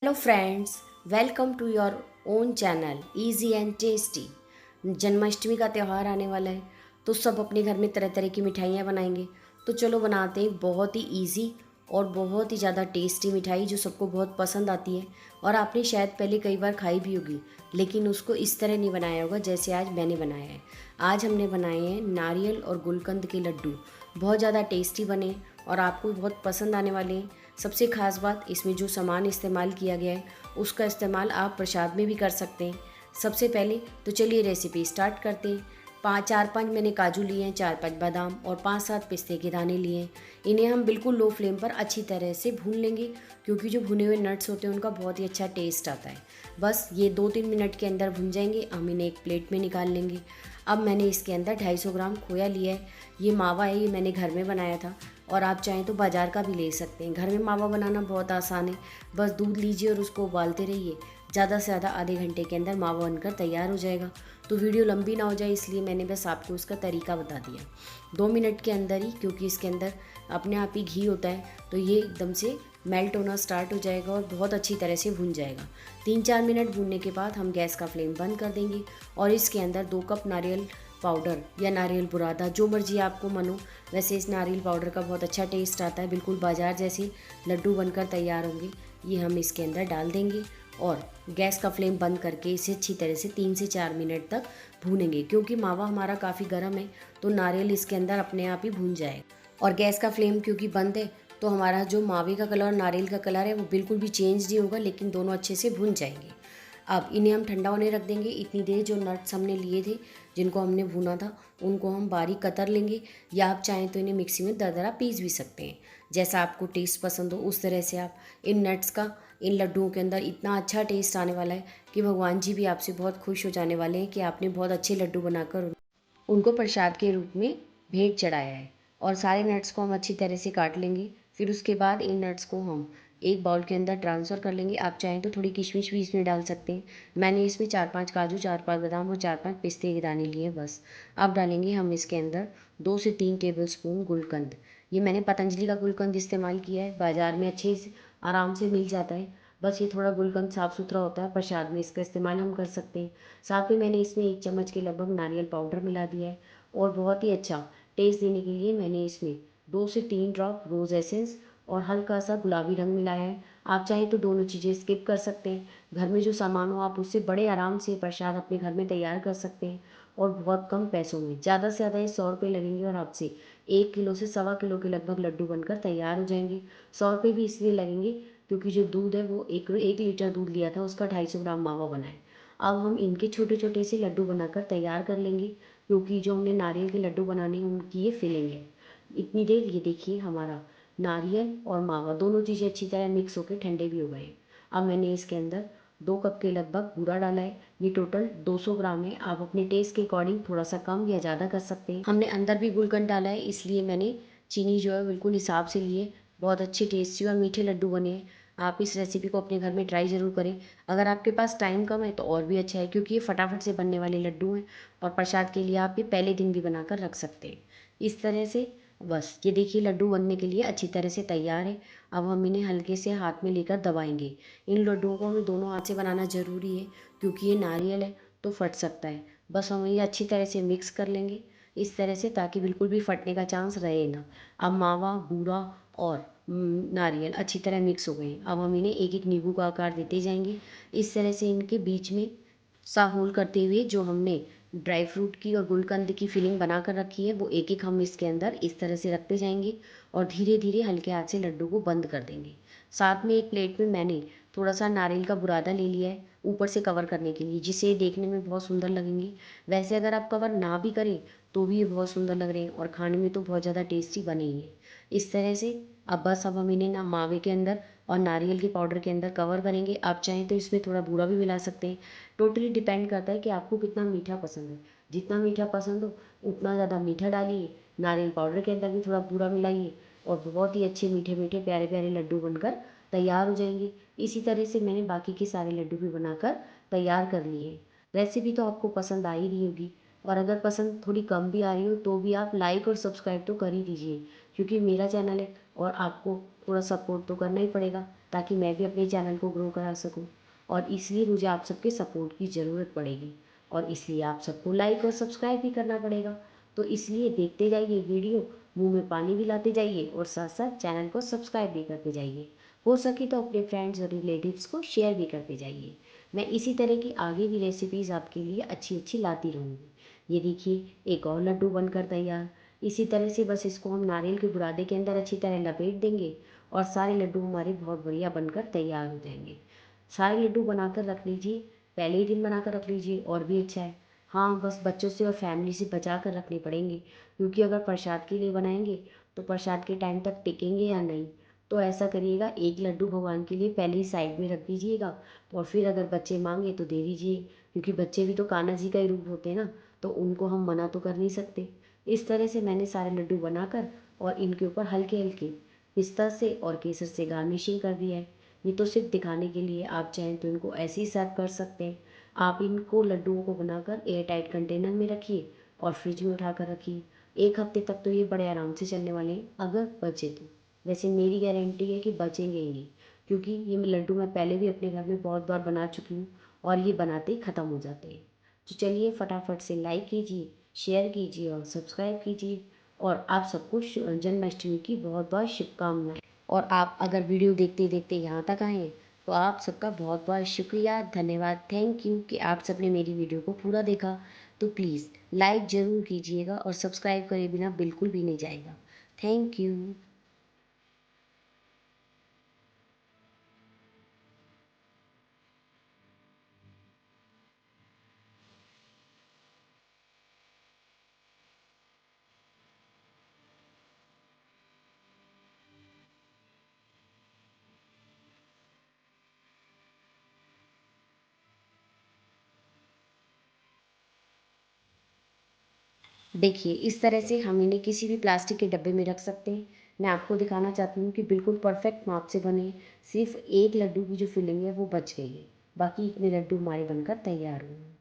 Hello friends, welcome to your own channel easy and tasty. Janmashtami का त्यौहार आने वाला है तो सब अपने घर में तरह तरह की मिठाइयाँ बनाएंगे। तो चलो बनाते हैं बहुत ही इजी और बहुत ही ज़्यादा टेस्टी मिठाई जो सबको बहुत पसंद आती है। और आपने शायद पहले कई बार खाई भी होगी, लेकिन उसको इस तरह नहीं बनाया होगा जैसे आज मैंने बनाया है। आज हमने बनाए हैं नारियल और गुलकंद के लड्डू। बहुत ज़्यादा टेस्टी बने और आपको बहुत पसंद आने वाले हैं। सबसे ख़ास बात, इसमें जो सामान इस्तेमाल किया गया है उसका इस्तेमाल आप प्रसाद में भी कर सकते हैं। सबसे पहले तो चलिए रेसिपी स्टार्ट करते हैं। चार पाँच मैंने काजू लिए हैं, चार पाँच बादाम और पाँच सात पिस्ते के दाने लिए हैं। इन्हें हम बिल्कुल लो फ्लेम पर अच्छी तरह से भून लेंगे, क्योंकि जो भुने हुए नट्स होते हैं उनका बहुत ही अच्छा टेस्ट आता है। बस ये 2-3 मिनट के अंदर भुन जाएंगे। हम इन्हें एक प्लेट में निकाल लेंगे। अब मैंने इसके अंदर 250 ग्राम खोया लिया है। ये मावा है, ये मैंने घर में बनाया था और आप चाहें तो बाज़ार का भी ले सकते हैं। घर में मावा बनाना बहुत आसान है। बस दूध लीजिए और उसको उबालते रहिए। ज़्यादा से ज़्यादा आधे घंटे के अंदर मावा बनकर तैयार हो जाएगा। तो वीडियो लंबी ना हो जाए इसलिए मैंने बस आपको उसका तरीका बता दिया। 2 मिनट के अंदर ही, क्योंकि इसके अंदर अपने आप ही घी होता है, तो ये एकदम से मेल्ट होना स्टार्ट हो जाएगा और बहुत अच्छी तरह से भून जाएगा। 3-4 मिनट भूनने के बाद हम गैस का फ्लेम बंद कर देंगे और इसके अंदर 2 कप नारियल पाउडर या नारियल बुरादा, जो मर्जी आपको मन हो। वैसे इस नारियल पाउडर का बहुत अच्छा टेस्ट आता है, बिल्कुल बाजार जैसे लड्डू बनकर तैयार होंगे। ये हम इसके अंदर डाल देंगे और गैस का फ्लेम बंद करके इसे अच्छी तरह से 3 से 4 मिनट तक भूनेंगे। क्योंकि मावा हमारा काफ़ी गर्म है तो नारियल इसके अंदर अपने आप ही भून जाएगा। और गैस का फ्लेम क्योंकि बंद है तो हमारा जो मावे का कलर और नारियल का कलर है वो बिल्कुल भी चेंज नहीं होगा, लेकिन दोनों अच्छे से भून जाएंगे। अब इन्हें हम ठंडा होने रख देंगे। इतनी देर जो नट्स हमने लिए थे, जिनको हमने भुना था, उनको हम बारीक कतर लेंगे, या आप चाहें तो इन्हें मिक्सी में दरदरा पीस भी सकते हैं। जैसा आपको टेस्ट पसंद हो उस तरह से आप इन नट्स का इन लड्डुओं के अंदर इतना अच्छा टेस्ट आने वाला है कि भगवान जी भी आपसे बहुत खुश हो जाने वाले हैं कि आपने बहुत अच्छे लड्डू बनाकर उनको प्रसाद के रूप में भेंट चढ़ाया है। और सारे नट्स को हम अच्छी तरह से काट लेंगे। फिर उसके बाद इन नट्स को हम एक बाउल के अंदर ट्रांसफ़र कर लेंगे। आप चाहें तो थोड़ी किशमिश भी इसमें डाल सकते हैं। मैंने इसमें 4-5 काजू, 4-5 बादाम और 4-5 पिस्ते के दाने लिए बस। अब डालेंगे हम इसके अंदर 2 से 3 टेबल स्पून गुलकंद। ये मैंने पतंजलि का गुलकंद इस्तेमाल किया है, बाज़ार में अच्छे से आराम से मिल जाता है। बस ये थोड़ा गुलकंद साफ़ सुथरा होता है, प्रसाद में इसका इस्तेमाल हम कर सकते हैं। साथ में मैंने इसमें 1 चम्मच के लगभग नारियल पाउडर मिला दिया है। और बहुत ही अच्छा टेस्ट देने के लिए मैंने इसमें 2 से 3 ड्रॉप रोज़ एसेंस और हल्का सा गुलाबी रंग मिलाया है। आप चाहें तो दोनों चीज़ें स्किप कर सकते हैं। घर में जो सामान हो आप उससे बड़े आराम से प्रसाद अपने घर में तैयार कर सकते हैं और बहुत कम पैसों में। ज़्यादा से ज़्यादा ये 100 रुपये लगेंगे और आपसे 1 किलो से 1.25 किलो के लगभग लड्डू बनकर तैयार हो जाएंगे। 100 रुपये भी इसलिए लगेंगे क्योंकि जो दूध है वो 1 लीटर दूध लिया था, उसका 250 ग्राम मावा बना है। अब हम इनके छोटे छोटे से लड्डू बनाकर तैयार कर लेंगे, क्योंकि जो हमने नारियल के लड्डू बनाने हैं उनकी ये फिलिंग है। इतनी देर ये देखिए हमारा नारियल और मावा दोनों चीज़ें अच्छी तरह मिक्स होकर ठंडे भी हो गए हैं। अब मैंने इसके अंदर 2 कप के लगभग बूरा डाला है। ये टोटल 200 ग्राम है। आप अपने टेस्ट के अकॉर्डिंग थोड़ा सा कम या ज़्यादा कर सकते हैं। हमने अंदर भी गुलकंद डाला है, इसलिए मैंने चीनी जो है बिल्कुल हिसाब से लिए। बहुत अच्छे टेस्टी और मीठे लड्डू बने हैं। आप इस रेसिपी को अपने घर में ट्राई ज़रूर करें। अगर आपके पास टाइम कम है तो और भी अच्छा है, क्योंकि ये फटाफट से बनने वाले लड्डू हैं और प्रसाद के लिए आप ये पहले दिन भी बनाकर रख सकते हैं। इस तरह से बस ये देखिए लड्डू बनने के लिए अच्छी तरह से तैयार है। अब हम इन्हें हल्के से हाथ में लेकर दबाएंगे। इन लड्डुओं को हमें दोनों हाथ से बनाना ज़रूरी है, क्योंकि ये नारियल है तो फट सकता है। बस हम ये अच्छी तरह से मिक्स कर लेंगे इस तरह से, ताकि बिल्कुल भी फटने का चांस रहे ना। अब मावा, बूरा और नारियल अच्छी तरह मिक्स हो गए। अब हम इन्हें एक एक नींबू का आकार देते जाएंगे। इस तरह से इनके बीच में सा होल करते हुए जो हमने ड्राई फ्रूट की और गुलकंद की फिलिंग बना कर रखी है वो एक एक हम इसके अंदर इस तरह से रखते जाएंगे और धीरे धीरे हल्के हाथ से लड्डू को बंद कर देंगे। साथ में एक प्लेट में मैंने थोड़ा सा नारियल का बुरादा ले लिया है ऊपर से कवर करने के लिए, जिससे ये देखने में बहुत सुंदर लगेंगे। वैसे अगर आप कवर ना भी करें तो भी ये बहुत सुंदर लग रहे हैं और खाने में तो बहुत ज़्यादा टेस्टी बने ही हैं। इस तरह से अब हम इन्हें ना मावे के अंदर और नारियल के पाउडर के अंदर कवर करेंगे। आप चाहें तो इसमें थोड़ा बूरा भी मिला सकते हैं। टोटली डिपेंड करता है कि आपको कितना मीठा पसंद है। जितना मीठा पसंद हो उतना ज़्यादा मीठा डालिए। नारियल पाउडर के अंदर भी थोड़ा बूरा मिलाइए और बहुत ही अच्छे मीठे मीठे प्यारे प्यारे लड्डू बनकर तैयार हो जाएंगे। इसी तरह से मैंने बाकी के सारे लड्डू भी बनाकर तैयार कर लिए हैं। रेसिपी तो आपको पसंद आ ही रही होगी, और अगर पसंद थोड़ी कम भी आ रही हो तो भी आप लाइक और सब्सक्राइब तो कर ही दीजिए, क्योंकि मेरा चैनल है और आपको थोड़ा सपोर्ट तो करना ही पड़ेगा ताकि मैं भी अपने चैनल को ग्रो करा सकूँ। और इसलिए मुझे आप सबके सपोर्ट की ज़रूरत पड़ेगी और इसलिए आप सबको लाइक और सब्सक्राइब भी करना पड़ेगा। तो इसलिए देखते जाइए वीडियो, मुंह में पानी भी लाते जाइए और साथ साथ चैनल को सब्सक्राइब भी करते जाइए। हो सके तो अपने फ्रेंड्स और रिलेटिव्स को शेयर भी करते जाइए। मैं इसी तरह की आगे भी रेसिपीज़ आपके लिए अच्छी अच्छी लाती रहूँगी। ये देखिए एक और लड्डू बनकर तैयार। इसी तरह से बस इसको हम नारियल के बुरादे के अंदर अच्छी तरह लपेट देंगे और सारे लड्डू हमारे बहुत बढ़िया बनकर तैयार हो जाएंगे। सारे लड्डू बनाकर रख लीजिए, पहले ही दिन बनाकर रख लीजिए और भी अच्छा है। हाँ, बस बच्चों से और फैमिली से बचा कर रखने पड़ेंगे, क्योंकि अगर प्रसाद के लिए बनाएंगे तो प्रसाद के टाइम तक टिकेंगे या नहीं। तो ऐसा करिएगा, एक लड्डू भगवान के लिए पहले ही साइड में रख दीजिएगा और फिर अगर बच्चे मांगे तो दे दीजिए, क्योंकि बच्चे भी तो कान्हा जी का ही रूप होते हैं ना, तो उनको हम मना तो कर नहीं सकते। इस तरह से मैंने सारे लड्डू बनाकर और इनके ऊपर हल्के हल्के पिस्ता से और केसर से गार्निशिंग कर दिया है। ये तो सिर्फ दिखाने के लिए, आप चाहें तो इनको ऐसे ही सर्व कर सकते हैं। आप इनको लड्डुओं को बनाकर एयर टाइट कंटेनर में रखिए और फ्रिज में उठा कर रखिए। 1 हफ्ते तक तो ये बड़े आराम से चलने वाले हैं अगर बचे तो। वैसे मेरी गारंटी है कि बचेंगे ही नहीं, क्योंकि ये लड्डू मैं पहले भी अपने घर में बहुत बार बना चुकी हूँ और ये बनाते ही ख़त्म हो जाते हैं। तो चलिए फटाफट से लाइक कीजिए, शेयर कीजिए और सब्सक्राइब कीजिए। और आप सबको जन्माष्टमी की बहुत बहुत शुभकामनाएं। और आप अगर वीडियो देखते देखते यहाँ तक आए हैं तो आप सबका बहुत बहुत शुक्रिया, धन्यवाद, थैंक यू कि आप सबने मेरी वीडियो को पूरा देखा। तो प्लीज़ लाइक ज़रूर कीजिएगा और सब्सक्राइब करे बिना बिल्कुल भी नहीं जाएगा। Thank you. देखिए इस तरह से हम इन्हें किसी भी प्लास्टिक के डब्बे में रख सकते हैं। मैं आपको दिखाना चाहती हूँ कि बिल्कुल परफेक्ट माप से बने। सिर्फ एक लड्डू की जो फिलिंग है वो बच गई है, बाकी इतने लड्डू हमारे बनकर तैयार हुए हैं।